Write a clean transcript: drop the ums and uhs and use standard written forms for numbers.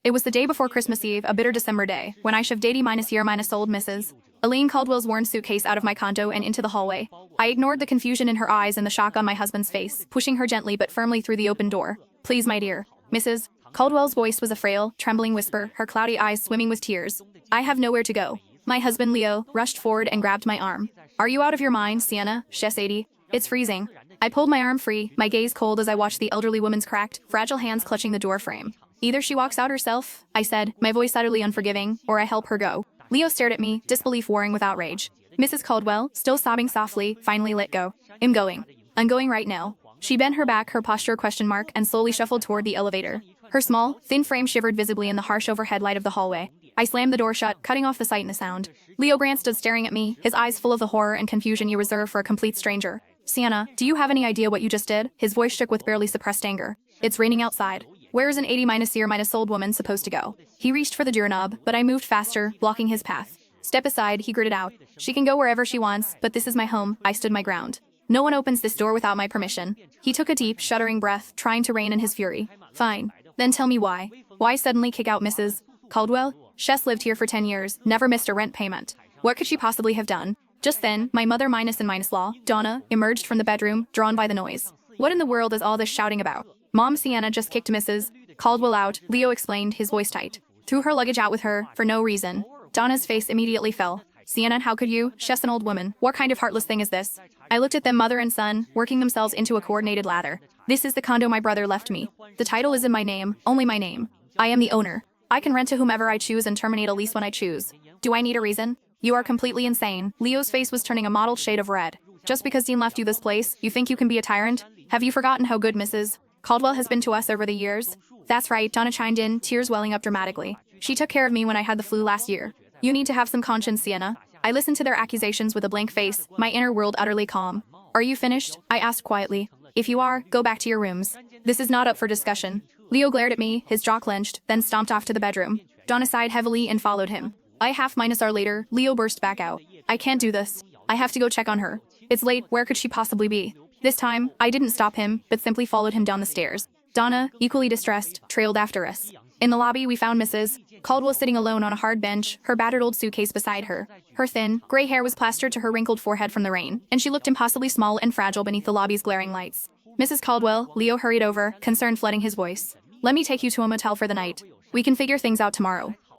It was the day before Christmas Eve, a bitter December day, when I shoved 80 minus year minus old Mrs. Elaine Caldwell's worn suitcase out of my condo and into the hallway. I ignored the confusion in her eyes and the shock on my husband's face, pushing her gently but firmly through the open door. "Please, my dear." Mrs. Caldwell's voice was a frail, trembling whisper, her cloudy eyes swimming with tears. "I have nowhere to go." My husband, Leo, rushed forward and grabbed my arm. "Are you out of your mind, Sienna? She's 80. It's freezing." I pulled my arm free, my gaze cold as I watched the elderly woman's cracked, fragile hands clutching the door frame. "Either she walks out herself," I said, my voice utterly unforgiving, "or I help her go." Leo stared at me, disbelief warring with outrage. Mrs. Caldwell, still sobbing softly, finally let go. "I'm going. I'm going right now." She bent her back, her posture question mark, and slowly shuffled toward the elevator. Her small, thin frame shivered visibly in the harsh overhead light of the hallway. I slammed the door shut, cutting off the sight and the sound. Leo Grant stood staring at me, his eyes full of the horror and confusion you reserve for a complete stranger. "Sienna, do you have any idea what you just did?" His voice shook with barely suppressed anger. "It's raining outside. Where is an 80 minus year minus old woman supposed to go?" He reached for the doorknob, but I moved faster, blocking his path. "Step aside," he gritted out. "She can go wherever she wants, but this is my home." I stood my ground. "No one opens this door without my permission." He took a deep, shuddering breath, trying to rein in his fury. "Fine. Then tell me why. Why suddenly kick out Mrs. Caldwell? She's lived here for 10 years, never missed a rent payment. What could she possibly have done?" Just then, my mother minus and minus law, Donna, emerged from the bedroom, drawn by the noise. "What in the world is all this shouting about?" "Mom, Sienna just kicked Mrs. Caldwell out," Leo explained, his voice tight. "Threw her luggage out with her, for no reason." Donna's face immediately fell. "Sienna, how could you? She's an old woman. What kind of heartless thing is this?" I looked at them, mother and son, working themselves into a coordinated lather. "This is the condo my brother left me. The title is in my name, only my name. I am the owner. I can rent to whomever I choose and terminate a lease when I choose. Do I need a reason?" "You are completely insane." Leo's face was turning a mottled shade of red. "Just because Dean left you this place, you think you can be a tyrant? Have you forgotten how good Mrs. Caldwell has been to us over the years?" "That's right," Donna chimed in, tears welling up dramatically. "She took care of me when I had the flu last year. You need to have some conscience, Sienna." I listened to their accusations with a blank face, my inner world utterly calm. "Are you finished?" I asked quietly. "If you are, go back to your rooms. This is not up for discussion." Leo glared at me, his jaw clenched, then stomped off to the bedroom. Donna sighed heavily and followed him. A half minus hour later, Leo burst back out. "I can't do this. I have to go check on her. It's late, where could she possibly be?" This time, I didn't stop him, but simply followed him down the stairs. Donna, equally distressed, trailed after us. In the lobby, we found Mrs. Caldwell sitting alone on a hard bench, her battered old suitcase beside her. Her thin, gray hair was plastered to her wrinkled forehead from the rain, and she looked impossibly small and fragile beneath the lobby's glaring lights. "Mrs. Caldwell," Leo hurried over, concern flooding his voice. "Let me take you to a motel for the night. We can figure things out tomorrow."